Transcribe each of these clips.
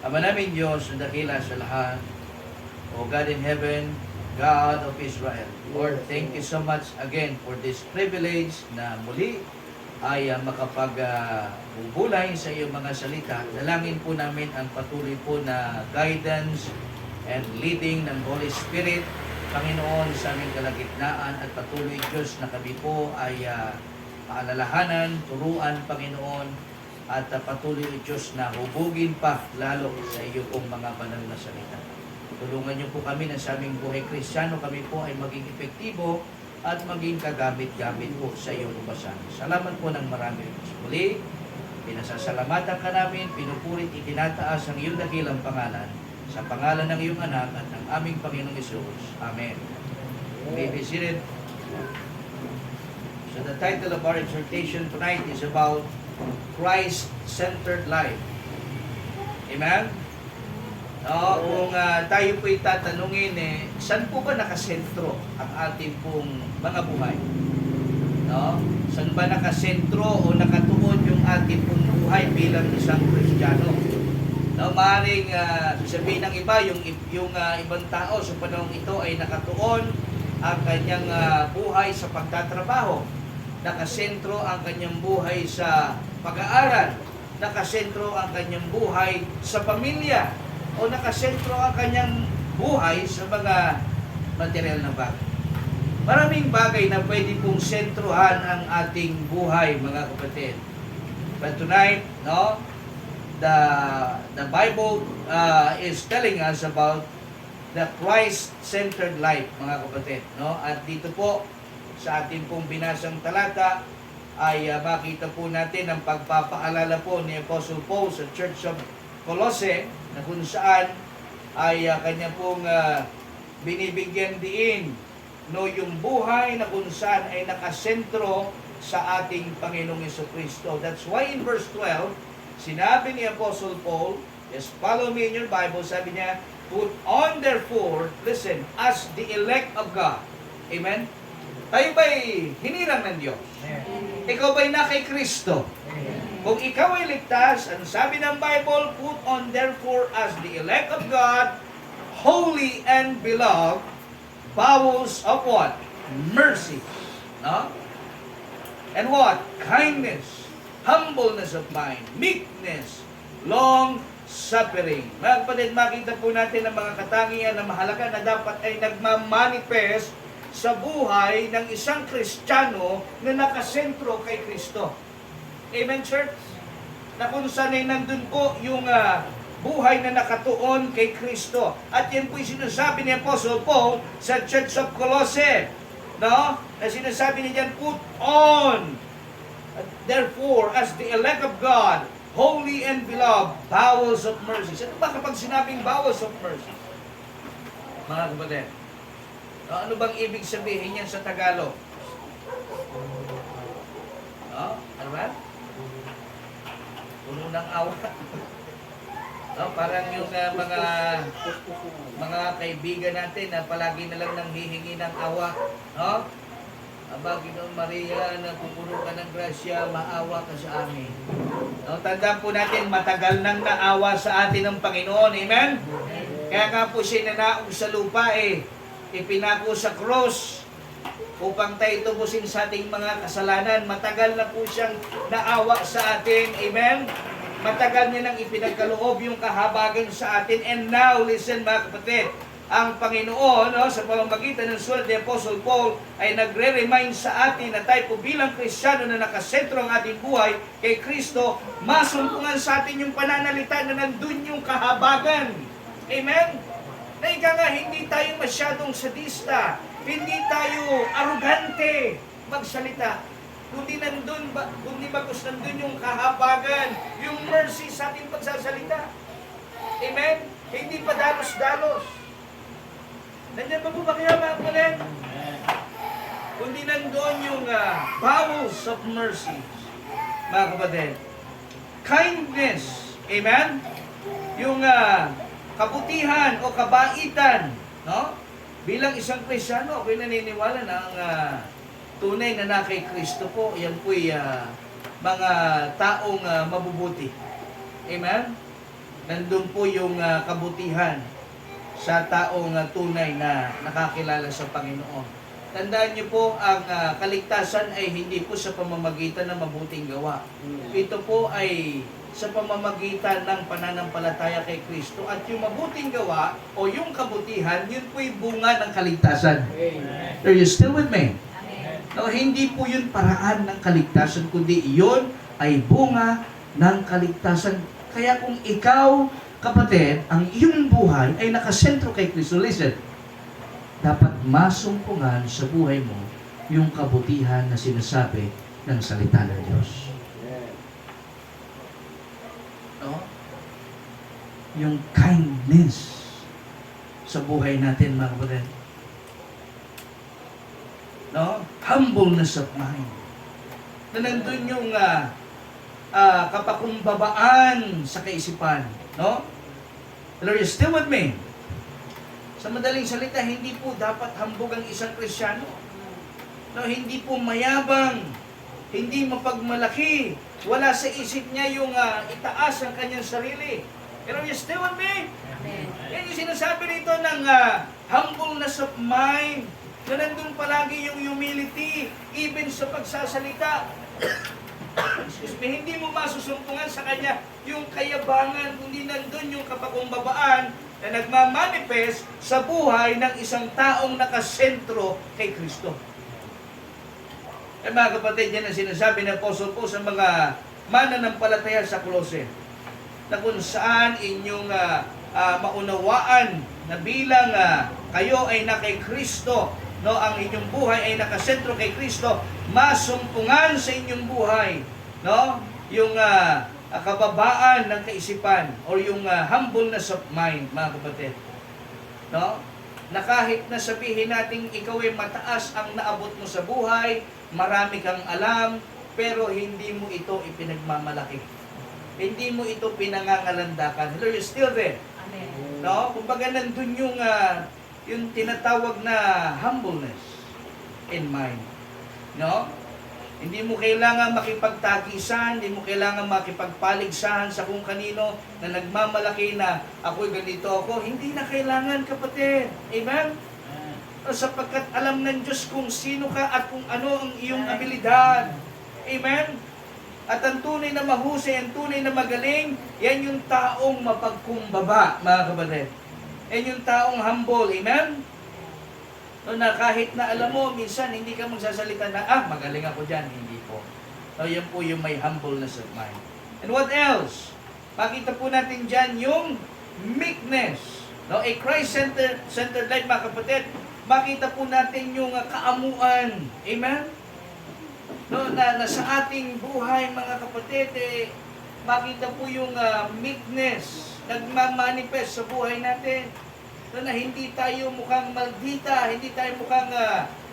Ama namin Diyos, na dakila sa lahat, O God in heaven, God of Israel. Lord, thank you so much again for this privilege na muli ay makapag-bubulay sa iyong mga salita. Dalangin po namin ang patuloy po na guidance and leading ng Holy Spirit, Panginoon, sa aming kalagitnaan, at patuloy Diyos na kami po ay paalalahanan, turuan, Panginoon, at patuloy Diyos na hubugin pa lalo sa iyo pong mga banal na salita. Tulungan niyo po kami na sa aming buhay Kristiyano, kami po ay maging epektibo at maging kagamit-gamit po sa iyong ubasan. Salamat po ng marami. Muli, pinasasalamatan ka namin, pinupurit, itinataas ang iyong dakilang pangalan, sa pangalan ng iyong anak at ng aming Panginoong Hesus. Amen. May be seated. So the title of our exhortation tonight is about Christ-centered life. Amen? No, kung tayo po'y tatanungin, saan po ba nakasentro ang ating pong mga buhay? No? Saan ba nakasentro o nakatuon yung ating pong buhay bilang isang Kristiyano? No, maaaring sasabihin ng iba, yung ibang tao sa panahong ito ay nakatuon ang kanyang buhay sa pagtatrabaho. Nakasentro ang kanyang buhay sa pag-aaral, nakasentro ang kanyang buhay sa pamilya, o nakasentro ang kanyang buhay sa mga material na bagay. Maraming bagay na pwede pong sentrohan ang ating buhay, mga kapatid. But tonight, no, the Bible is telling us about the Christ-centered life, mga kapatid. No? At dito po, sa ating pong binasang talata, ay makita po natin ang pagpapaalala po ni Apostle Paul sa Church of Colossae, na kung saan ay kanya pong binibigyan diin, no, yung buhay na kung saan ay nakasentro sa ating Panginoong Jesucristo. That's why in verse 12, sinabi ni Apostle Paul, just follow me in your Bible, sabi niya, put on therefore, listen, as the elect of God. Amen? Tayo ba'y hinirang ng Diyos? Ikaw ba'y na kay Kristo? Kung ikaw ay ligtas, ang sabi ng Bible, put on therefore as the elect of God, holy and beloved, bowels of what? Mercy. No? And what? Kindness, humbleness of mind, meekness, long-suffering. Mga kapatid, makita po natin ang mga katangian na mahalaga na dapat ay nagmamanifest sa buhay ng isang Kristiyano na nakasentro kay Kristo. Amen, church? Na kung saan ay nandun po yung buhay na nakatuon kay Kristo. At yan po'y sinasabi ni Apostle Paul sa Church of Colossae. No? Na sinasabi niya dyan, put on, therefore, as the elect of God, holy and beloved, bowels of mercy. Ano ba kapag sinabing bowels of mercy? Mga kapatid, ano bang ibig sabihin yan sa Tagalog? Ano ba? Puno ng awa. Parang yung mga kaibigan natin na palagi na lang nanghihingi ng awa. Ginoong Maria, na pupuno ka ng grasya, maawa ka sa amin. Tandaan po natin, matagal nang naawa sa atin ng Panginoon. Amen? Kaya nga po siya nanaog sa lupa ipinako sa cross upang tayo tubusin sa ating mga kasalanan. Matagal na po siyang naawa sa atin. Amen? Matagal niya nang ipinagkaloob yung kahabagan sa atin. And now, listen mga kapatid, ang Panginoon, sa pamamagitan ng sulat ni Apostle Paul, ay nagre-remind sa atin na tayo po bilang Kristiyano na nakasentro ang ating buhay kay Kristo, masumpungan sa atin yung pananalita na nandun yung kahabagan. Amen? Na ika nga, hindi tayo masyadong sadista, hindi tayo arugante magsalita, kundi bagos nandun yung kahabagan, yung mercy sa ating pagsasalita. Amen? Hindi pa dalos-dalos. Nandiyan ba po ba kaya mga kapatid? Kundi nandun yung bowels of mercy, mga kapatid. Kindness. Amen? Yung kabutihan o kabaitan, no? Bilang isang Kristiyano, ako'y naniniwala na ang tunay na kay Kristo po, yan po'y mga taong mabubuti. Amen? nandun po yung kabutihan sa taong tunay na nakakilala sa Panginoon. Tandaan niyo po, ang kaligtasan ay hindi po sa pamamagitan ng mabuting gawa. Ito po ay sa pamamagitan ng pananampalataya kay Kristo. At yung mabuting gawa o yung kabutihan, yun po yung bunga ng kaligtasan. Amen. Are you still with me? Amen. No, hindi po yun paraan ng kaligtasan, kundi iyon ay bunga ng kaligtasan. Kaya kung ikaw, kapatid, ang iyong buhay ay nakasentro kay Kristo, listen, dapat masumpungan sa buhay mo yung kabutihan na sinasabi ng salita ng Diyos. No? Yung kindness sa buhay natin, mga kapatid. No? Humbleness of mind. Na nandun yung kapakumbabaan sa kaisipan. No? Are you still with me? Sa madaling salita, hindi po dapat hambog ang isang Kristiyano. No, hindi po mayabang, hindi mapagmalaki. Wala sa isip niya yung itaas ang kanyang sarili. Pero you still with me? Amen. Yan yung sinasabi rito ng humbleness of mind. Na nandun palagi yung humility, even sa pagsasalita. Excuse me, hindi mo masusumpungan sa kanya yung kayabangan, kundi nandun yung kapakumbabaan na nagmamanifest sa buhay ng isang taong nakasentro kay Kristo. Mga kapatid, yan ang sinasabi ng Apostle Paul sa mga mananampalataya sa Colossae, na kung saan inyong maunawaan na bilang kayo ay na kay Kristo, no, ang inyong buhay ay nakasentro kay Kristo, masumpungan sa inyong buhay, no, yung kababaan ng kaisipan or yung humbleness of mind, mga kapatid. No? Na kahit na sabihin natin ikaw ay mataas ang naabot mo sa buhay, marami kang alam, pero hindi mo ito ipinagmamalaki. Hindi mo ito pinangangalandakan. Hello, you're still there. Amen. No? Kumbaga nandun yung tinatawag na humbleness in mind. No? Hindi mo kailangan makipagtagisan, hindi mo kailangan makipagpaligsahan sa kung kanino na nagmamalaki na ako'y ganito ako. Hindi na kailangan, kapatid. Amen? Sapagkat alam ng Diyos kung sino ka at kung ano ang iyong abilidad. Amen? At ang tunay na mahusay, ang tunay na magaling, yan yung taong mapagkumbaba, mga kapatid. Yan yung taong humble. Amen? No, na kahit na alam mo, minsan hindi ka magsasalita na, magaling ako dyan. Hindi po. So, yan po yung may humbleness of mind. And what else? Makita po natin dyan yung meekness. No, a Christ-centered life, mga kapatid. Makita po natin yung kaamuan. Amen? No, na sa ating buhay, mga kapatid, makita po yung meekness nagmamanifest sa buhay natin. Na hindi tayo mukhang maldita, hindi tayo mukhang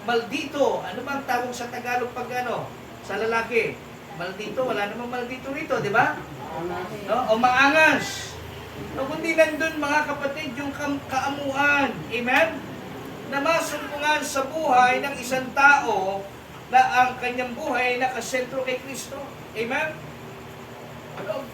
maldito. Ano bang tawag sa Tagalog pag sa lalaki? Maldito, wala namang maldito rito, di ba? No? O maangas. No, kundi nandun, mga kapatid, yung kaamuan. Amen? Na masumpungan sa buhay ng isang tao na ang kanyang buhay nakasentro kay Kristo. Amen?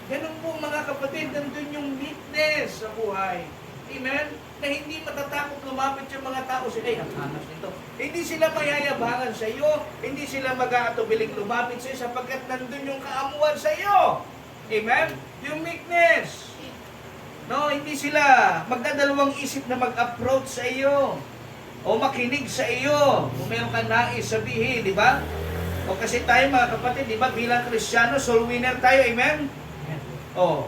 Ganun po, mga kapatid, nandun yung meekness sa buhay. Amen? Na hindi matatakot lumapit yung mga tao sila, ang angas nito. Hindi sila mayayabangan sa iyo, hindi sila mag-aatubiling lumapit sa iyo sapagkat nandun yung kaamuan sa iyo. Amen? Yung meekness. No, hindi sila magdadalawang isip na mag-approach sa iyo o makinig sa iyo kung meron kang nais sabihin, di ba? O kasi tayo, mga kapatid, di ba, bilang Kristiyano, soul winner tayo, amen? O,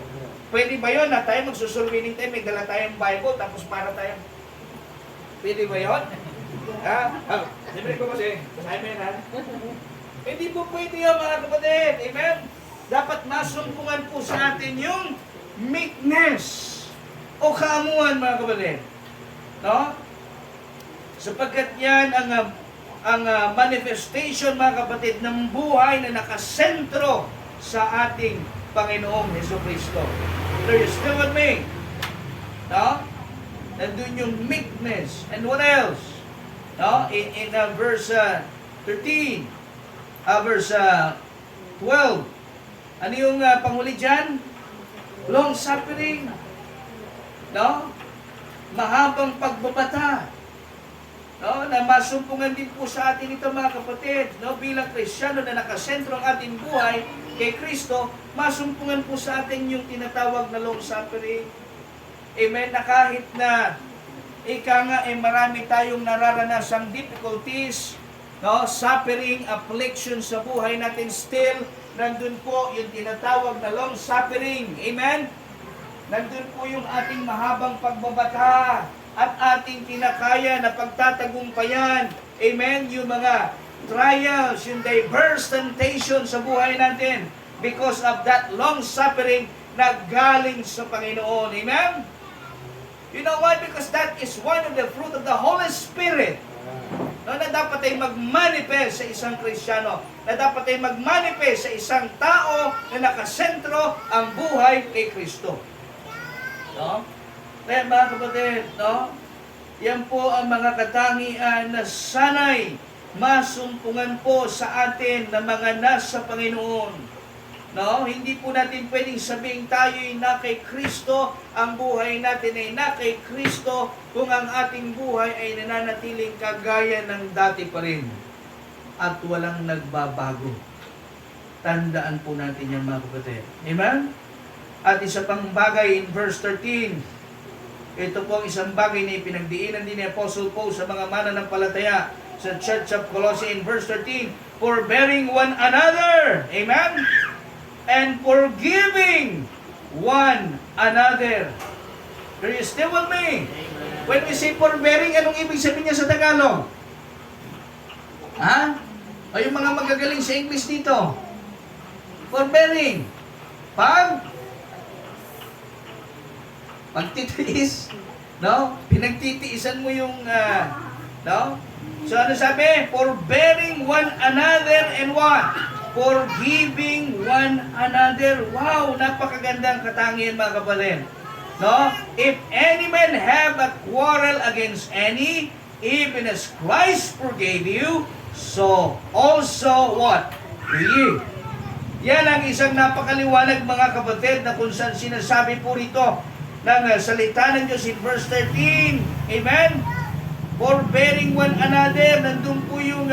pwede ba yun na tayo magsusoul winning tayo, may dala tayong Bible, tapos para tayo, pwede ba yun? Siyempre ko kasi, basahin mo yan, ha? Hindi po pwede yun, mga kapatid, amen? Dapat masumpungan po sa atin yung meekness o kaamuan, mga kapatid. No? Sapagkat yan ang manifestation, mga kapatid, ng buhay na nakasentro sa ating Panginoong Jesucristo. So you still with me? No? Nandun yung meekness. And what else? No? In verse 13, verse 12, ano yung panghuli dyan? long suffering, no? Mahabang pagbabata, no? Na masumpungan din po sa atin ito mga kapatid, no? Bilang Kristiyano na nakasentro ang ating buhay kay Kristo, masumpungan po sa atin yung tinatawag na long suffering. Amen, na kahit na marami tayong nararanasang difficulties, no, suffering, affliction sa buhay natin, still nandun po yung tinatawag na long suffering. Amen? Nandun po yung ating mahabang pagbabata at ating kinakaya na pagtatagumpayan. Amen? Yung mga trials, yung diverse temptation sa buhay natin because of that long suffering na galing sa Panginoon. Amen? You know why? Because that is one of the fruit of the Holy Spirit. No, na dapat ay mag-manifest sa isang Kristiyano. Na dapat ay mag-manifest sa isang tao na nakasentro ang buhay kay Kristo. No? Kaya mga kapatid, no? Yan po ang mga katangian na sanay masumpungan po sa atin na mga nasa Panginoon. No, hindi po natin pwedeng sabihin tayo'y na kay Kristo, ang buhay natin ay na kay Kristo kung ang ating buhay ay nananatiling kagaya ng dati pa rin at walang nagbabago. Tandaan po natin yan mga kapatid. Amen? At isa pang bagay in verse 13, ito po ang isang bagay na ipinagdiinan din ni Apostle Paul sa mga mananampalataya sa Church of Colossae in verse 13, forbearing one another. Amen? And forgiving one another. Are you still with me? Amen. When we say forbearing, anong ibig sabihin niya sa Tagalog? Ha? O yung mga magagaling sa English dito? Forbearing. Pagtitiis. No? Pinagtitiisan mo yung, no? So ano sabi? Forbearing one another and what? Forgiving one another. Wow, napakagandang katangian mga kapatid. No? If any man have a quarrel against any, even as Christ forgave you, so also what? Do ye? Yan ang isang napakaliwanag mga kapatid na kung saan sinasabi po rito ng salita ng Diyos in verse 13. Amen? Forbearing one another, nandun po yung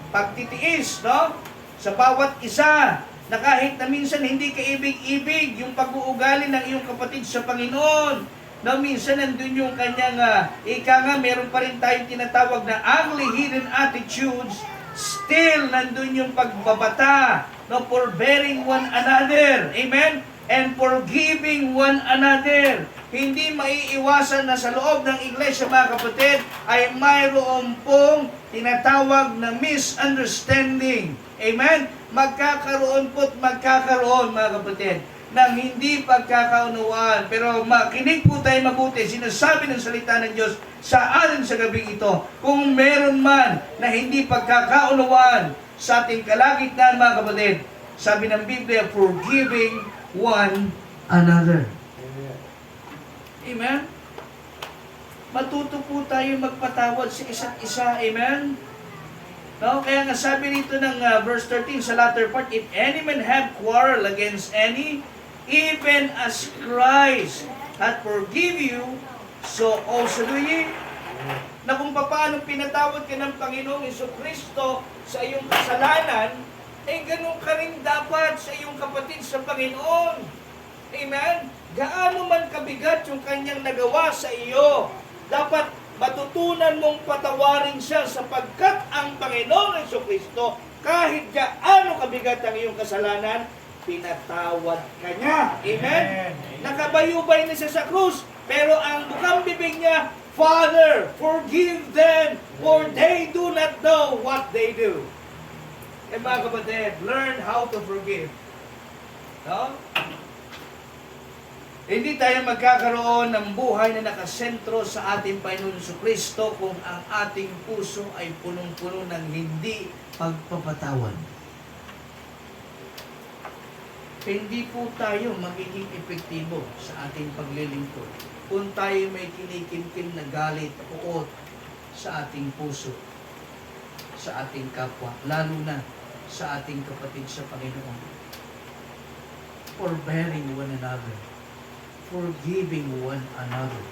pagtitiis, no? Sa bawat isa, na kahit na minsan hindi kaibig-ibig yung pag-uugali ng iyong kapatid sa Panginoon. No, minsan nandun yung kanyang, meron pa rin tayong tinatawag na ugly hidden attitudes, still nandun yung pagbabata, no, forbearing one another. Amen? And forgiving one another. Hindi maiiwasan na sa loob ng iglesia mga kapatid ay mayroon pong tinatawag na misunderstanding. Amen? Magkakaroon mga kapatid ng hindi pagkakaunawaan. Pero makinig po tayo mabuti. Sinasabi ng salita ng Diyos sa atin sa gabing ito. Kung meron man na hindi pagkakaunawaan sa ating kalagitnaan mga kapatid, sabi ng Biblia, forgiving one another. Amen? Matuto po tayo magpatawad sa isa't isa. Amen? No? Kaya nga sabi rito ng verse 13 sa latter part, if any man have quarrel against any, even as Christ hath forgive you, so also do ye. Na kung paano pinatawad ka ng Panginoong Jesucristo sa iyong kasalanan, eh ganun ka rin dapat sa iyong kapatid sa Panginoon. Amen? Gaano man kabigat yung kanyang nagawa sa iyo, dapat matutunan mong patawarin siya sapagkat ang Panginoong Jesucristo, kahit gaano kabigat ang iyong kasalanan, pinatawad ka niya. Amen? Nakabayubay na siya sa krus, pero ang bukang bibig niya, Father, forgive them, for they do not know what they do. Eh mga kapatid, learn how to forgive. No? Hindi tayo magkakaroon ng buhay na nakasentro sa ating Panginoon Jesucristo kung ang ating puso ay punong-puno ng hindi pagpapatawad. Hindi po tayo magiging epektibo sa ating paglilingkod kung tayo may kinikimkim na galit o sa ating puso, sa ating kapwa, lalo na sa ating kapatid sa Panginoon. forbearing one another, forgiving one another.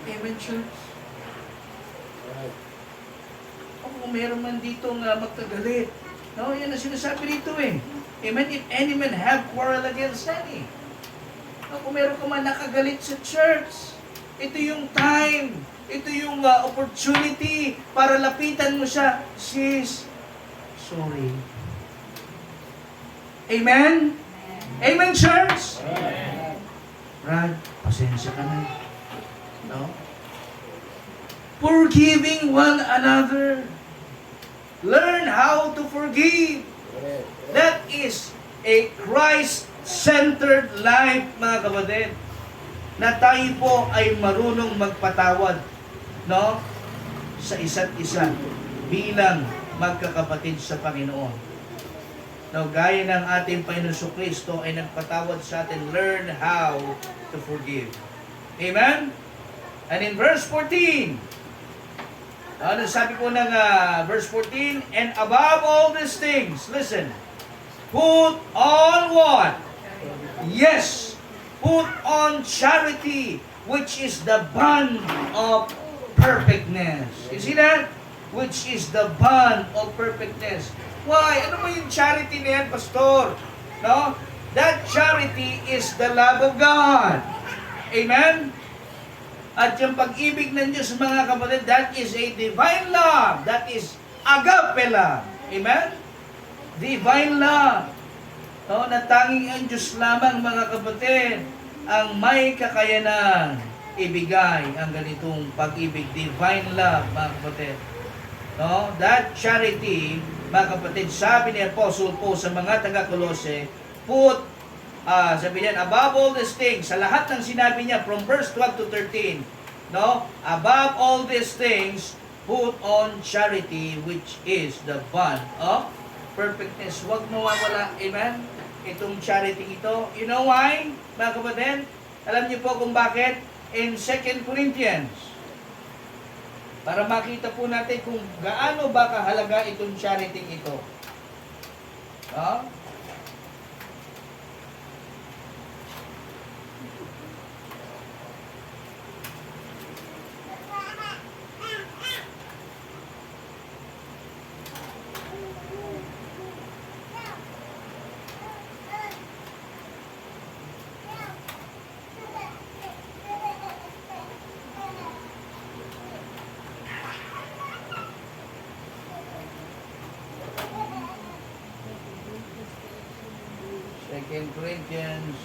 Amen, church? O kung meron man dito nga magkagalit, no, yan ang sinasabi dito eh. Amen? If any man have quarrel against any. No, kung meron ka man nakagalit sa church, ito yung time, ito yung opportunity para lapitan mo siya. Sis, sorry. Amen? Amen, church? Brad, pasensya ka na. No? Forgiving one another. Learn how to forgive. That is a Christ-centered life, mga kapatid. Na tayo po ay marunong magpatawad, no? Sa isa't isa bilang magkakapatid sa Panginoon. No, gaya ng ating Panginoon Kristo ay nagpatawad sa atin, learn how to forgive. Amen? And in verse 14, ano sabi ko ng verse 14, and above all these things, listen, put on what? Yes, put on charity, which is the bond of perfectness. You see that? Which is the bond of perfectness. Why? Ano ba yung charity na yan, Pastor? No? That charity is the love of God. Amen? At yung pag-ibig ng Diyos, mga kapatid, that is a divine love. That is agape love. Amen? Divine love. No, na tanging ang Diyos lamang, mga kapatid, ang may kakayanan ibigay ang ganitong pag-ibig. Divine love, mga kapatid. No? That charity, mga kapatid, sabi ni Apostle Paul sa mga taga-Kolose, put sabi niya, above all these things, sa lahat ng sinabi niya from verse 12 to 13, no? Above all these things, put on charity, which is the bond of perfectness. Huwag mawawala, amen? Itong charity ito. You know why, mga kapatid? Alam niyo po kung bakit? In 2 Corinthians, para makita po natin kung gaano ba kahalaga itong charity ito. No? Second Corinthians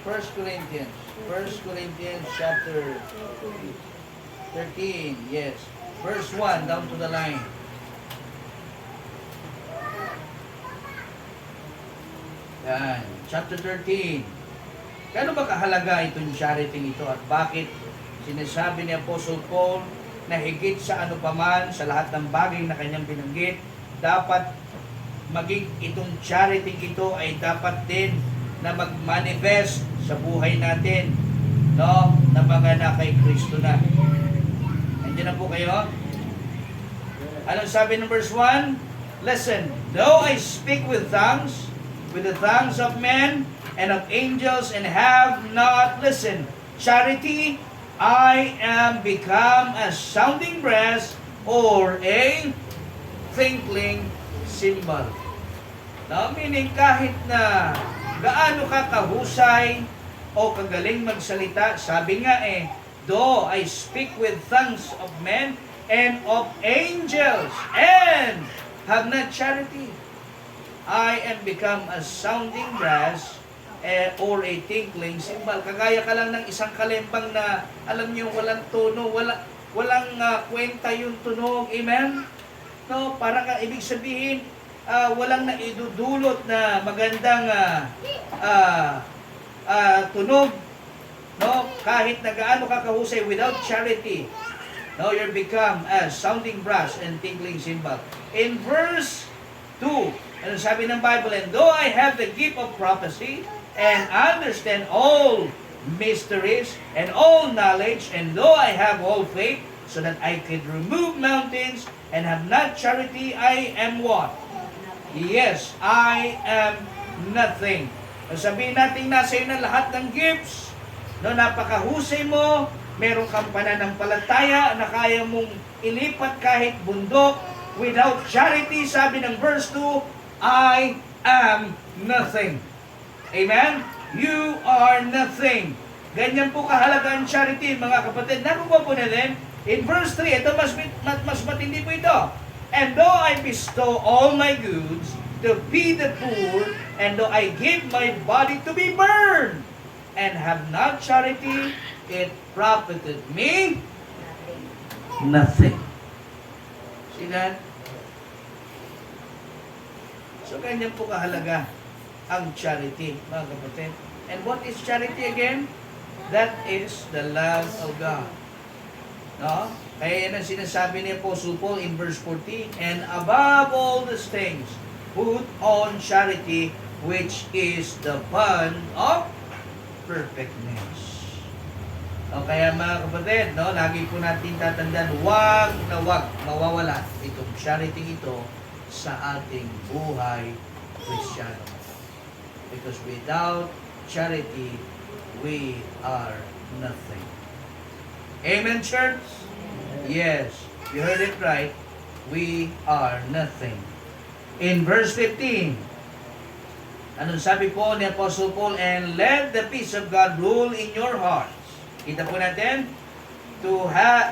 First Corinthians chapter 13, yes. Verse 1 down to the line. Yan, chapter 13. Kano ba kahalaga itong charity ito at bakit sinasabi ni Apostle Paul na higit sa ano paman sa lahat ng bagay na kanyang binanggit, dapat maging itong charity ito ay dapat din na mag-manifest sa buhay natin, no? Na mga na kay Kristo na. Nandiyan na po kayo? Anong sabi ng verse 1? Listen, though I speak with tongues, with the tongues of men and of angels, and have not, listen, charity, I am become a sounding brass or a tinkling cymbal. Now, meaning kahit na gaano ka kahusay o kagaling magsalita, sabi nga though I speak with tongues of men and of angels and have not charity, I am become a sounding brass or a tinkling cymbal. Kagaya ka lang ng isang kalembang na, alam niyo, walang tono, walang kwenta yung tunog. Amen? No, para ka, ibig sabihin, walang naidudulot na magandang tunog. No, kahit na gaano ka kahusay, without charity, no, you become as sounding brass and tinkling cymbal. In verse 2, ano sabi ng Bible? And though I have the gift of prophecy and understand all mysteries and all knowledge, and though I have all faith, so that I could remove mountains, and have not charity, I am what? Yes, I am nothing. Sabihin natin nasa iyo na lahat ng gifts, no, napakahusay mo, meron kang pananampalataya na kaya mong ilipat kahit bundok. Without charity, sabi ng verse 2, I am nothing. Amen? You are nothing. Ganyan po kahalaga ang charity, mga kapatid. Nakuha po natin, in verse 3, ito mas matindi po ito. And though I bestow all my goods to feed the poor, and though I give my body to be burned, and have not charity, it profited me nothing. See that? So, ganyan po kahalaga ang charity, mga kapatid. And what is charity again? That is the love of God. No? Kaya yan ang sinasabi ni Apostle Paul in verse 14, and above all these things, put on charity, which is the bond of perfectness. O kaya mga kapatid, no, lagi po natin tatandaan, wag na wag mawawala itong charity ito sa ating buhay Kristiyano. Because without charity, we are nothing. Amen, church? Yes, you heard it right. We are nothing. In verse 15, anong sabi po ni Apostle Paul? And let the peace of God rule in your hearts. Kita po natin, to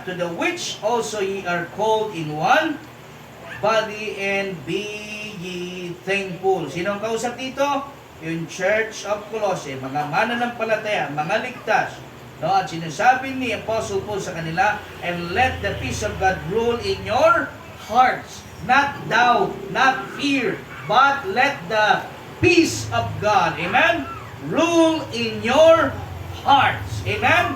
the which also ye are called in one body, and be ye thankful. Sino ang kausap dito? Yung Church of Colossae, mga mananampalataya, mga ligtas. No, at sinasabi ni Apostle Paul sa kanila, and let the peace of God rule in your hearts. Not doubt, not fear, but let the peace of God, amen, rule in your hearts. Amen?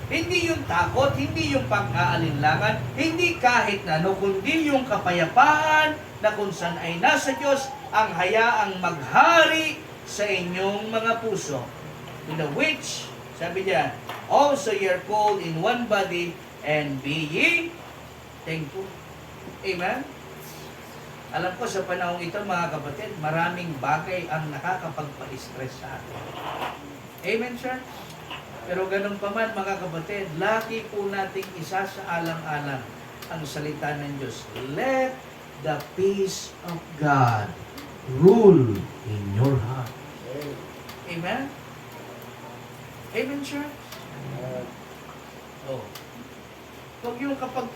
Hindi yung takot, hindi yung pag-aalinlangan, hindi kahit na ano, kundi yung kapayapaan na kung saan ay nasa Diyos ang hayaang maghari sa inyong mga puso. To the which, sabi niya, also ye are called in one body, and be ye thankful. Amen? Alam ko sa panahon ito, mga kapatid, maraming bagay ang nakakapagpa-stress sa atin. Amen, church? Pero ganun pa man, mga kapatid, lagi po nating isa sa alang-alang ang salita ng Diyos. Let the peace of God rule in your heart. Amen? Amen, church? Oh. Huwag yung kapag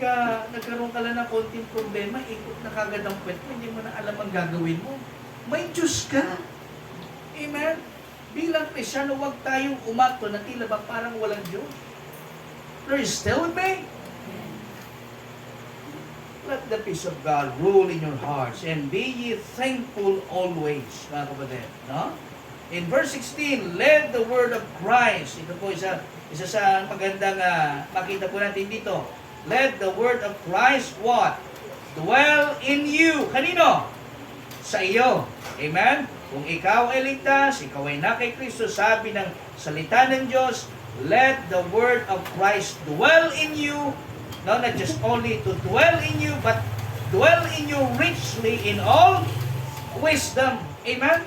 nagkaroon ka lang ng konting problema, ikot na kagad ang kwento, hindi mo na alam ang gagawin mo. May Diyos ka. Amen? Bilang Kristyano, huwag tayong umakto na tila ba parang walang Diyos. Are you still with me? Let the peace of God rule in your hearts, and be ye thankful always, mga kapatid. No? In verse 16, let the word of Christ, ito po isa sa magandang makita po natin dito. Let the word of Christ what? Dwell in you. Kanino? Sa iyo. Amen? Kung ikaw ay ligtas, ikaw ay na kay Kristo, sabi ng salita ng Diyos, let the word of Christ dwell in you. No, not just only to dwell in you, but dwell in you richly in all wisdom. Amen?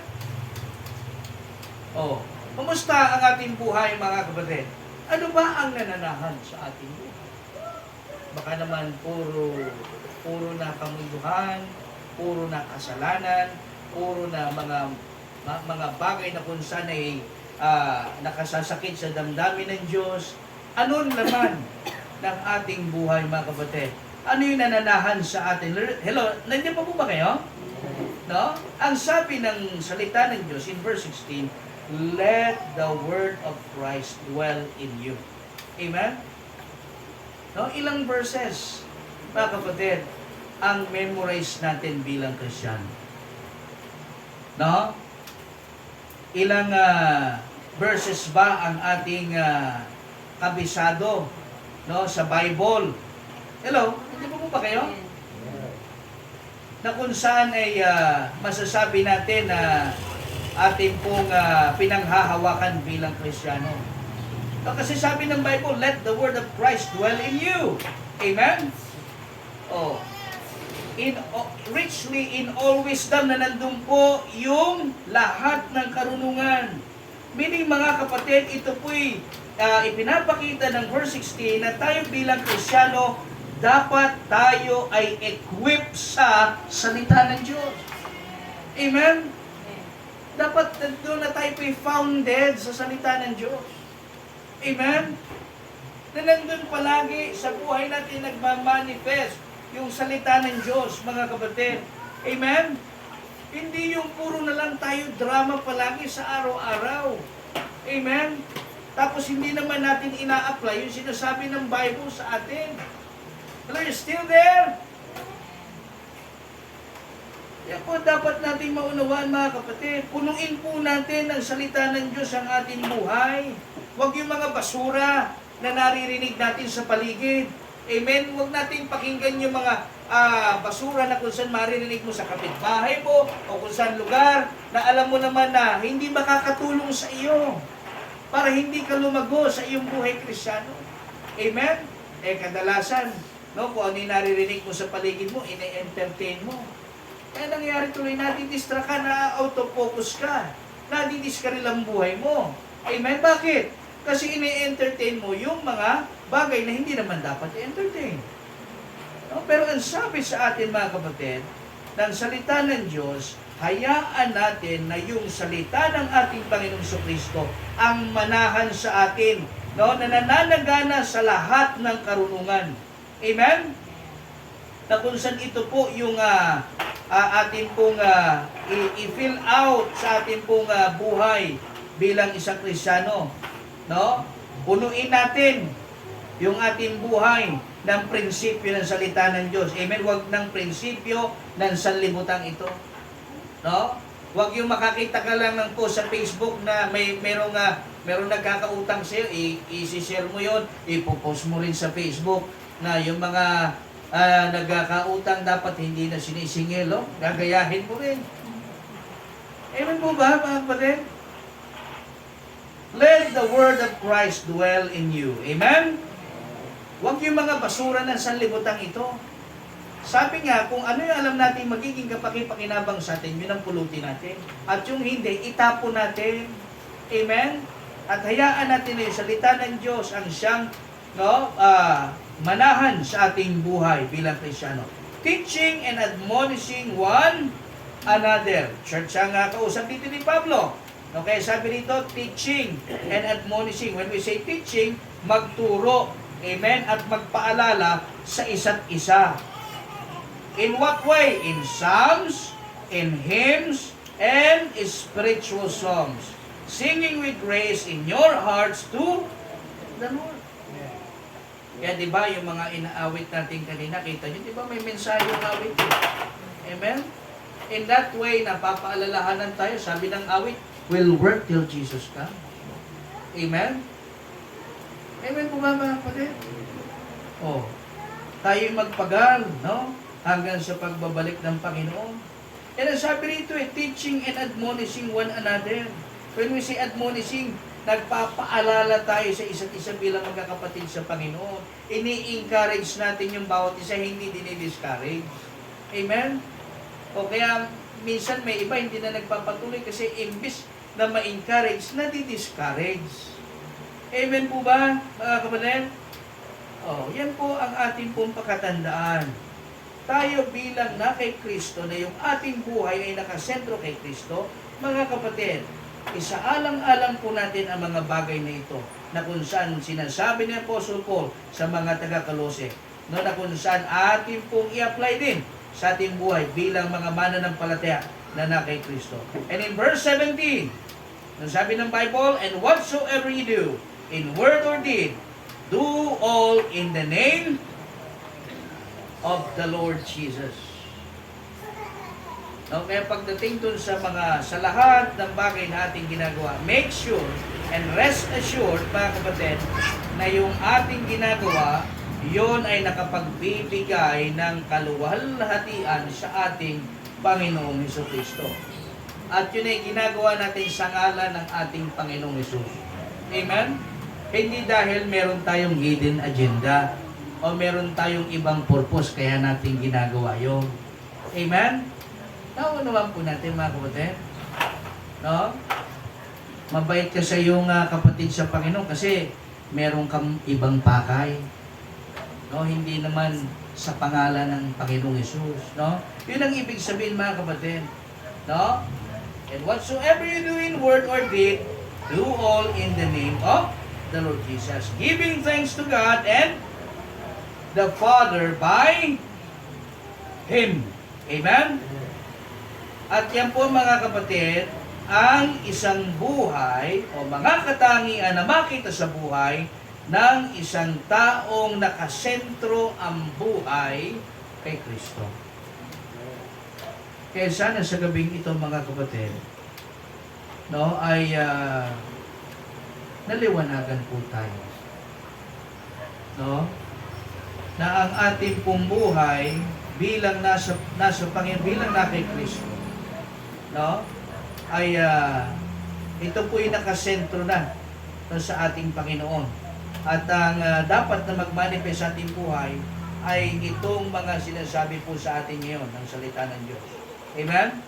Oh, kumusta ang ating buhay, mga kapatid? Ano ba ang nananahan sa ating buhay? Baka naman puro na kamunduhan, puro na kasalanan, puro na mga bagay na kung saan ay nakasasakit sa damdamin ng Diyos. Ano naman ng ating buhay, mga kapatid? Ano yung nananahan sa atin? Hello, nandiyan pa po ba kayo? No? Ang sabi ng salita ng Diyos in verse 16, let the word of Christ dwell in you. Amen? No? Ilang verses, mga kapatid, ang memorize natin bilang Kristiyano. No? Ilang verses ba ang ating kabisado, no, sa Bible? Hello? Hindi po ba kayo? Na kung saan ay masasabi natin na ating pong pinanghahawakan bilang Kristiyano. Kasi sabi ng Bible, let the word of Christ dwell in you. Amen? Oh. Richly in all wisdom, na nandun po yung lahat ng karunungan. Meaning mga kapatid, ito po'y ipinapakita ng verse 16 na tayo bilang Kristyano, dapat tayo ay equipped sa salita ng Diyos. Amen? Dapat doon na tayo po'y founded sa salita ng Diyos. Amen? Na nandun palagi sa buhay natin nagmamanifest yung salita ng Diyos, mga kapatid. Amen? Hindi yung puro na lang tayo drama palagi sa araw-araw. Amen? Tapos hindi naman natin ina-apply yung sinasabi ng Bible sa atin. Hello, you still there? Yan po dapat natin maunawaan, mga kapatid. Punuin po natin ang salita ng Diyos ang ating buhay. Huwag yung mga basura na naririnig natin sa paligid. Amen? Huwag natin pakinggan yung mga basura na kung saan maririnig mo sa kapitbahay mo o kung saan lugar na alam mo naman na hindi makakatulong sa iyo para hindi ka lumago sa iyong buhay Kristyano. Amen? Kadalasan, no, kung ano yung naririnig mo sa paligid mo, ine-entertain mo. Kaya nangyari tuloy, nadidistract ka, na-autofocus ka, nadidiskaril ang buhay mo. Amen? Bakit? Kasi ine-entertain mo yung mga bagay na hindi naman dapat i-entertain. No? Pero ang sabi sa atin, mga kapatid, ng salita ng Diyos, hayaan natin na yung salita ng ating Panginoong Jesucristo ang manahan sa atin, no? Na nananagana sa lahat ng karunungan. Amen? Na kung saan ito po yung atin pong i-fill out sa ating pong buhay bilang isang Kristyano. No? Punuin natin yung ating buhay ng prinsipyo ng salita ng Diyos. Amen? Huwag ng prinsipyo ng sanlibutan ito. No? Huwag yung makakita ka lang ng post sa Facebook na merong nagkakautang sa iyo, i-share mo yon, ipopost mo rin sa Facebook na yung mga nagkakautang dapat hindi na sinisingil, no? Gagayahin mo rin. Amen po ba, mga kapatid? Let the word of Christ dwell in you. Amen? Huwag yung mga basura ng sanlibutan ito. Sabi nga, kung ano yung alam natin magiging kapaki-pakinabang sa atin, yun ang pulutin natin. At yung hindi, itapon natin. Amen? At hayaan natin na yung salita ng Diyos ang siyang manahan sa ating buhay bilang Kristyano. Teaching and admonishing one another. Church ang kausap dito ni Pablo. Okay, sabi dito, teaching and admonishing. When we say teaching, magturo. Amen? At magpaalala sa isa't isa. In what way? In psalms, in hymns, and spiritual songs. Singing with grace in your hearts to the Lord. Kaya di ba yung mga inaawit natin kanina, kita nyo, di ba may mensahe yung awit? Amen? In that way, napapaalalahanan tayo, sabi ng awit, will work till Jesus comes. Amen? Amen po ba, mga kapatid? Oh, tayo'y magpagal, no? Hanggang sa pagbabalik ng Panginoon. And ang sabi rito, teaching and admonishing one another. When we say admonishing, nagpapaalala tayo sa isa't isa bilang magkakapatid sa Panginoon. Ini-encourage natin yung bawat isa, hindi dinidiscourage. Amen? O kaya, minsan may iba hindi na nagpapatuloy kasi imbis na ma-encourage, nadi-discourage. Amen po ba, mga kapatid? Oh, yan po ang ating pong pakatandaan. Tayo bilang na kay Kristo, na yung ating buhay ay nakasentro kay Kristo, mga kapatid, isaalang-alang po natin ang mga bagay na ito, na kung saan sinasabi ni Apostle Paul sa mga taga-Kolose, no, na kung saan ating pong i-apply din sa ating buhay bilang mga mananampalataya na kay Kristo. And in verse 17, sabi ng Bible, and whatsoever you do, in word or deed, do all in the name of the Lord Jesus. Okay, pagdating dun sa lahat ng bagay na ating ginagawa, make sure and rest assured, mga kapatid, na yung ating ginagawa, yon ay nakapagbibigay ng kaluwalhatian sa ating Panginoong Jesucristo. At yun ay ginagawa natin sa ngalan ng ating Panginoong Jesus. Amen? Hindi dahil meron tayong hidden agenda o meron tayong ibang purpose kaya natin ginagawa yun. Amen? Nauunawaan po natin mga kapatid. No? Mabait ka sa iyong kapatid sa Panginoon kasi meron kang ibang pakay. No? Hindi naman sa pangalan ng Panginoong Hesus. No? Yun ang ibig sabihin mga kapatid. No? And whatsoever you do in word or deed, do all in the name of the Lord Jesus, giving thanks to God and the Father by Him. Amen? At yan po mga kapatid, ang isang buhay o mga katangian na makita sa buhay ng isang taong nakasentro ang buhay kay Kristo. Kaya sana sa gabing ito mga kapatid, no, ay naliwanagan po tayo. No? Na ang ating pong buhay bilang nasa Panginoon, bilang na kay Kristo, no? Ay ito po ay nakasentro na sa ating Panginoon. At ang dapat na magmanifest sa ating buhay ay itong mga sinasabi po sa atin ngayon ng salita ng Diyos. Amen?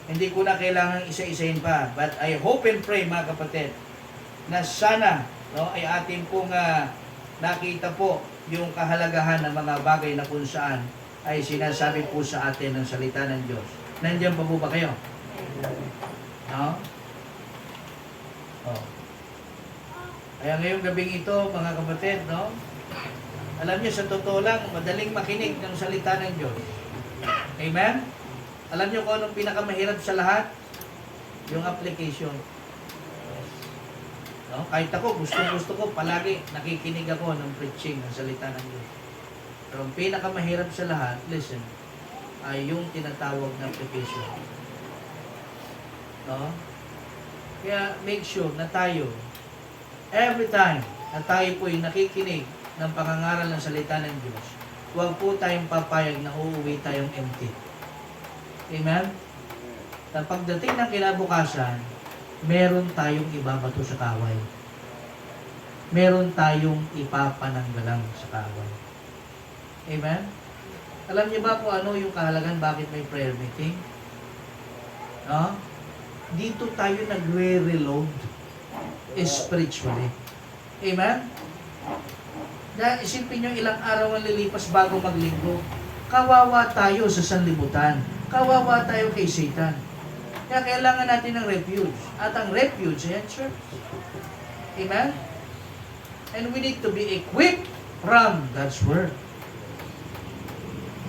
Hindi ko na kailangan isa-isahin pa, but I hope and pray mga kapatid na sana, no, ay ating pong nakita po yung kahalagahan ng mga bagay na kung saan ay sinasabi po sa atin ng salita ng Diyos. Nandiyan pa po ba kayo? No? Oh. Kaya ngayong gabing ito, mga kapatid, no? Alam niyo, sa totoo lang, madaling makinig ng salita ng Diyos. Amen? Alam niyo kung anong pinakamahirap sa lahat? Yung application. No? Kahit ako, gusto ko, palagi nakikinig ako ng preaching ng salita ng Diyos. Pero ang pinakamahirap sa lahat, listen, ay yung tinatawag na application. No? Kaya make sure na tayo, every time na tayo po'y nakikinig ng pangangaral ng salita ng Diyos, huwag po tayong papayag na uuwi tayong empty. Amen? Na pagdating ng kinabukasan, meron tayong ibabato sa kaway. Meron tayong ipapananggalang sa kaway. Amen? Alam niyo ba kung ano yung kahalagan bakit may prayer meeting? No? Dito tayo nagre-reload spiritually. Amen? Dahil isipin nyo ilang araw ang lilipas bago maglinggo. Kawawa tayo sa sanlibutan. Kawawa tayo kay Satan. Kaya kailangan natin ng refuge. At ang refuge ay church. Amen? And we need to be equipped from God's Word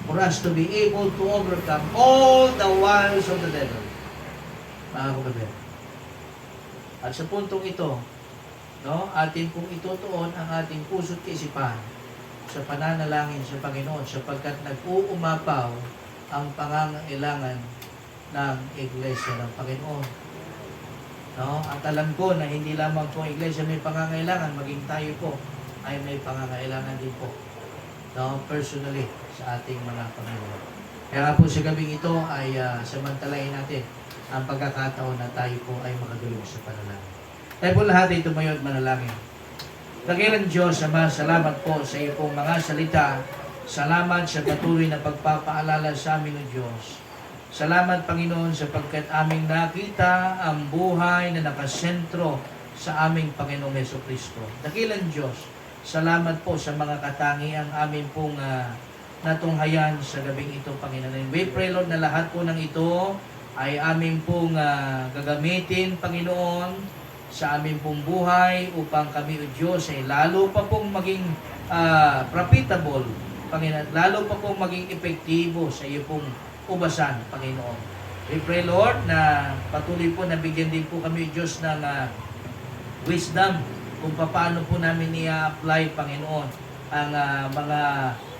for us to be able to overcome all the wiles of the devil. Mga kapatid. At sa puntong ito, no, atin pong itutuon ang ating puso't kaisipan sa pananalangin sa Panginoon sapagkat nag-uumapaw ang pangangailangan ng Iglesia ng Panginoon. No? At alam ko na hindi lamang po ang Iglesia may pangangailangan, maging tayo po ay may pangangailangan din po. No? Personally, sa ating mga Panginoon. Kaya nga po sa gabing ito ay samantalahin natin ang pagkakataon na tayo po ay makadulog sa panalangin. Tayo po lahat ay tumayo at manalangin. Dakilang Diyos, Ama, salamat po sa iyo pong mga salita. Salamat sa patuloy na pagpapaalala sa amin ng Diyos. Salamat, Panginoon, sapagkat aming nakita ang buhay na nakasentro sa aming Panginoong Jesucristo. Dakilang Diyos, salamat po sa mga katangiang amin pong natunghayan sa gabing ito, Panginoon. We pray, Lord, na lahat po ng ito ay amin pong gagamitin, Panginoon, sa amin pong buhay upang kami, O Diyos, ay lalo pa pong maging profitable, Panginoon, lalo pa pong maging epektibo sa iyo pong ubasan, Panginoon. We pray, Lord, na patuloy po nabigyan din po kami, Diyos, ng wisdom kung paano po namin i-apply, Panginoon, ang mga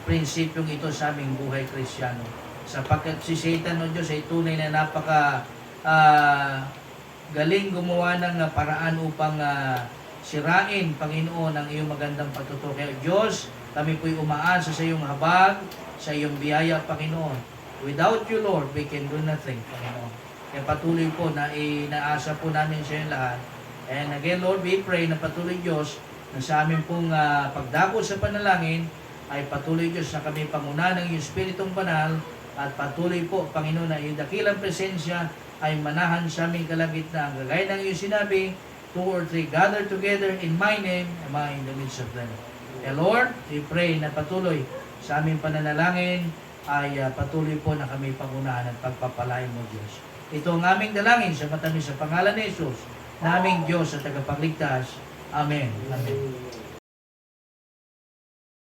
prinsipyong ito sa aming buhay Kristiyano. Sapagkat si Satan, O Diyos, ay tunay na napaka galing gumawa ng paraan upang sirain, Panginoon, ang iyong magandang pagtuturo. Kaya Diyos, kami po'y umaasa sa iyong habag, sa iyong biyaya, Panginoon. Without you, Lord, we can do nothing, Panginoon. Kaya patuloy po na inaasa po namin sa iyong lahat. And again, Lord, we pray na patuloy, Diyos, na sa amin pong pagdako sa panalangin ay patuloy Diyos na kami panguna ng iyong Espiritong Banal at patuloy po Panginoon na iyong dakilang presensya ay manahan sa aming kalagitnaan. Gagaya ng iyong sinabi, 2 or 3 gather together in my name, am I in the midst of them. Lord, we pray na patuloy sa aming pananalangin ay patuloy po na kami pangunahan at pagpapalain mo Diyos. Ito ang aming dalangin sa matamis sa pangalan ni Jesus, na aming Diyos at tagapagligtas. Amen. Amen.